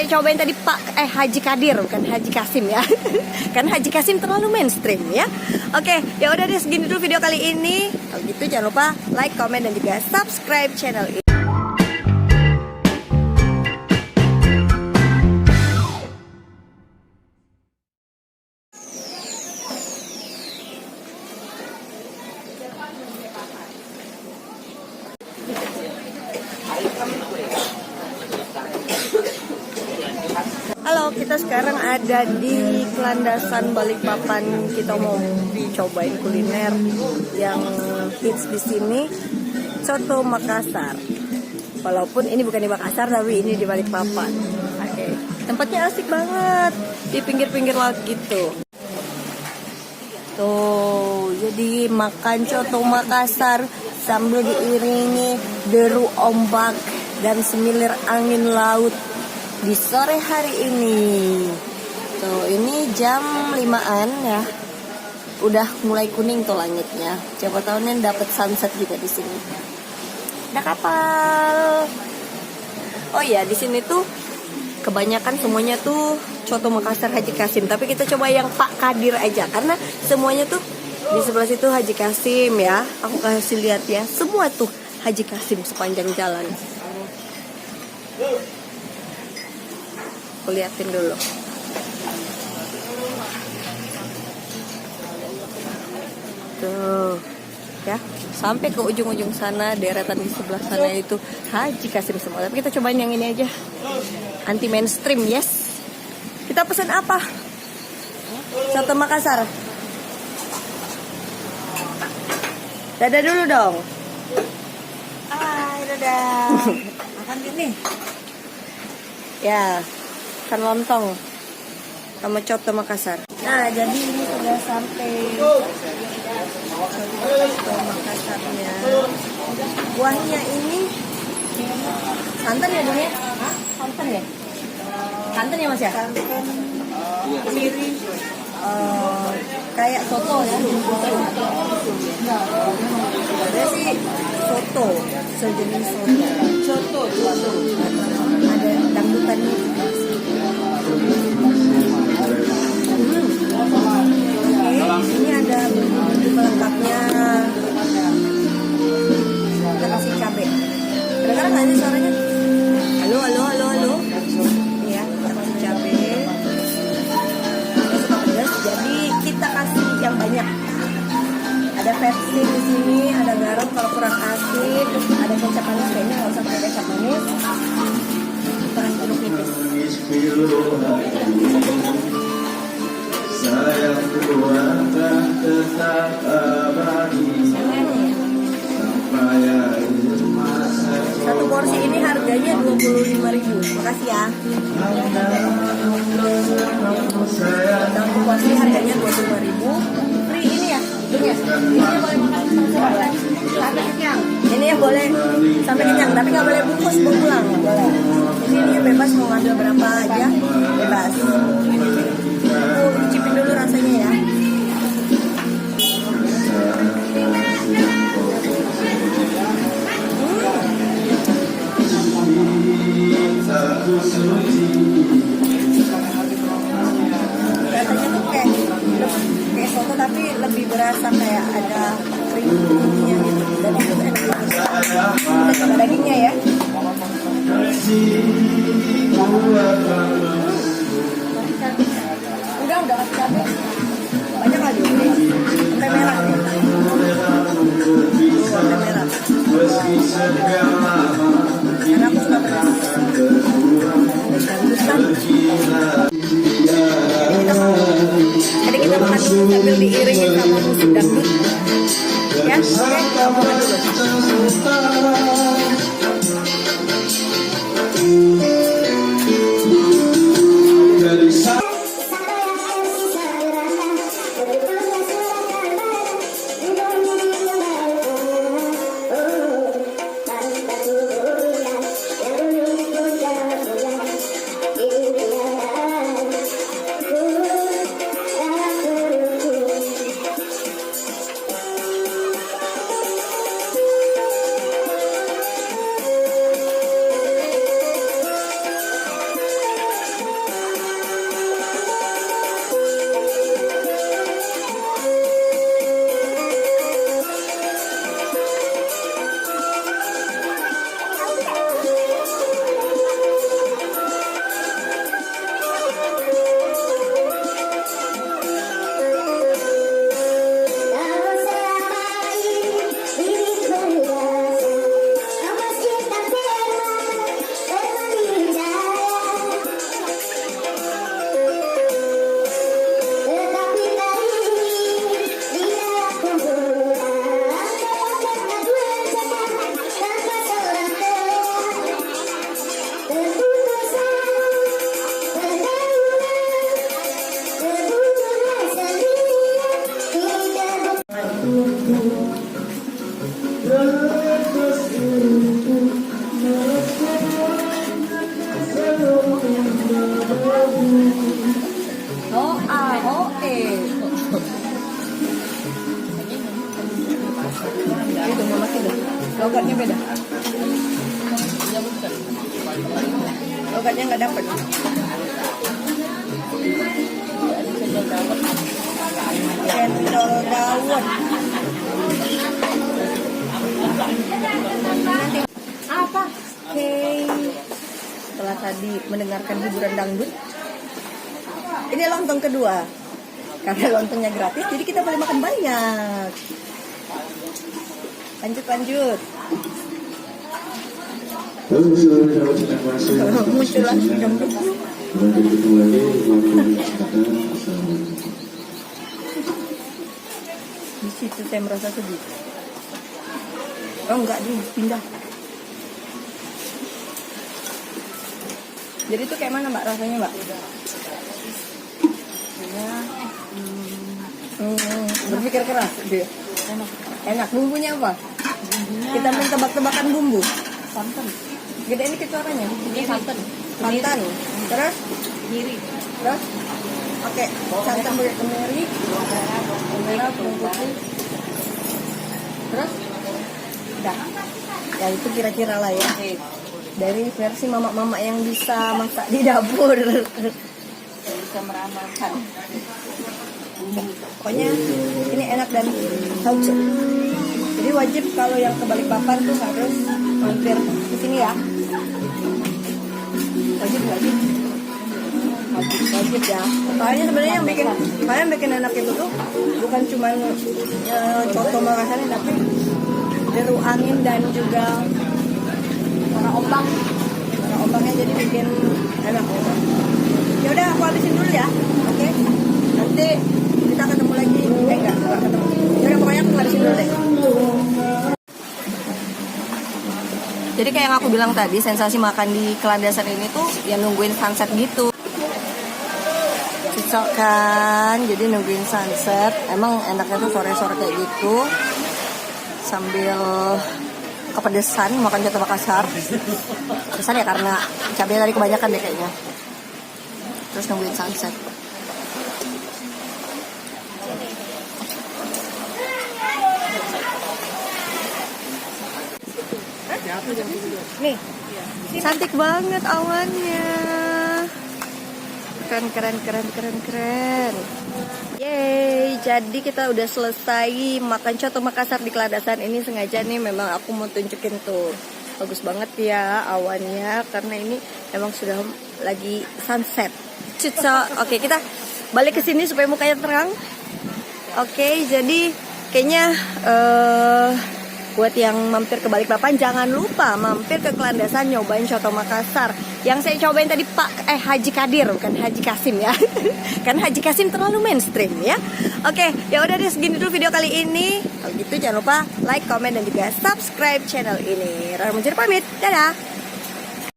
saya cobain tadi Haji Kadir, bukan Haji Kasim ya. Kan Haji Kasim terlalu mainstream ya. Oke, ya udah deh, segini dulu video kali ini. Kalau gitu jangan lupa like, comment, dan juga subscribe channel ini. Halo, kita sekarang ada di Landasan Balikpapan. Kita mau dicobain kuliner yang hits di sini, soto Makassar. Walaupun ini bukan di Makassar, tapi ini di Balikpapan. Oke, tempatnya asik banget di pinggir-pinggir laut gitu. Tuh, jadi makan soto Makassar sambil diiringi deru ombak dan semilir angin laut di sore hari ini. Tuh, ini jam 5-an ya. Udah mulai kuning tuh langitnya. Siapa tahu nih dapat sunset juga di sini. Ada kapal. Oh iya, di sini tuh kebanyakan semuanya tuh soto Makassar Haji Kasim. Tapi kita coba yang Pak Kadir aja, karena semuanya tuh di sebelah situ Haji Kasim ya. Aku kasih lihat ya, semua tuh Haji Kasim sepanjang jalan. Aku liatin dulu. Tuh ya, sampai ke ujung-ujung sana, deretan di sebelah sana itu Haji Kasim semua. Tapi kita cobain yang ini aja, anti mainstream. Yes, kita pesan apa? Soto Makassar. Dadah dulu dong. Hai, dadah. Makan gini. Ya, ikan lontong sama soto Makassar. Nah, jadi ini sudah sampai soto Makassarnya. Buahnya ini santan ya, Bung ya? Santan ya? Santan ya, Mas ya? Santan siri. Kayak soto ya. Ada sih soto, sejenis soto. Ada dangdutannya. Oke, ini ada pelengkapnya. Kita kasih cabai. Dengar nggak sih suaranya? Halo. Ini ya, kita kasih cabai. Kita suka pedas, jadi kita kasih yang banyak. Ada versi di sini, ada garam kalau kurang asin, ada kecap manis, kayaknya nggak usah pakai kecap manis. Kita kasih jeruk nipis. Satu porsi ini harganya 25.000. Makasih ya. Satu porsi harganya 25.000. Free ini ya. Ini boleh makan sampai kenyang. Ini ya boleh sampai kenyang, tapi nggak boleh bungkus pulang. Boleh. Ini bebas mau ngambil berapa aja, bebas. Aku cicipin dulu rasanya ya. Rasanya tuh kayak soto, tapi lebih berasa kayak ada krim-krimnya gitu. Dan itu enak banget. Kita coba dagingnya ya. Udah kasih cabai. Banyak lagi. Sampai merah nih. Sampai merah. Karena aku suka pedas. Jadi kita makan dulu sambil diiringin sama musik dangdut. Ya, oke, kita makan dulu. Logatnya beda. Logatnya nggak dapet. Cendol dawet. Apa? Oke. Setelah tadi mendengarkan hiburan dangdut, ini lontong kedua. Karena lontongnya gratis, jadi kita boleh makan banyak. Lanjut. Muncul lagi dangdut. Di situ saya merasa sedih. Oh enggak, dia pindah. Jadi itu kayak mana mbak rasanya mbak? Berpikir keras dia. Enak. Bumbunya apa? Kita main tebak-tebakan bumbu. Santan. Gede ini kecorannya. Ini santan. Santan. Terus? Kiri. Terus? Oke. Santan pakai kemiri. Merah, bawang putih. Terus? Udah. Ya itu kira-kira lah ya. Dari versi mama-mama yang bisa masak di dapur. Bisa meramalkan. Pokoknya ini enak dan haus. Jadi wajib kalau yang ke Balikpapan tuh harus mampir di sini ya. Wajib ya. Makanya sebenarnya yang bikin enak itu tuh bukan cuma coto Makassar, tapi deru angin dan juga warna ombak. Warna ombaknya jadi bikin enak. Ya udah, aku habisin dulu ya. Oke. Nanti kita ketemu lagi. Enggak ketemu. Ya udah, pokoknya aku habisin dulu deh. Jadi kayak yang aku bilang tadi, sensasi makan di Kelandasan ini tuh ya nungguin sunset gitu. Cocok kan? Jadi nungguin sunset. Emang enaknya tuh sore-sore kayak gitu. Sambil kepedesan makan coto Makassar. Kepedesan ya karena cabenya tadi kebanyakan deh kayaknya. Terus nungguin sunset. Nih, cantik banget awannya. Keren. Yeay, jadi kita udah selesai makan coto Makassar di Kelandasan ini. Sengaja nih memang aku mau tunjukin tuh. Bagus banget ya awannya karena ini memang sudah lagi sunset. Oke, kita balik ke sini supaya mukanya terang. Oke, jadi kayaknya buat yang mampir ke Balikpapan jangan lupa mampir ke Kelandasan nyobain coto Makassar. Yang saya cobain tadi Haji Kadir, bukan Haji Kasim ya. Kan Haji Kasim terlalu mainstream ya. Oke, ya udah deh, segini dulu video kali ini. Kalau gitu jangan lupa like, comment dan juga subscribe channel ini. Rara Muncir pamit. Dadah.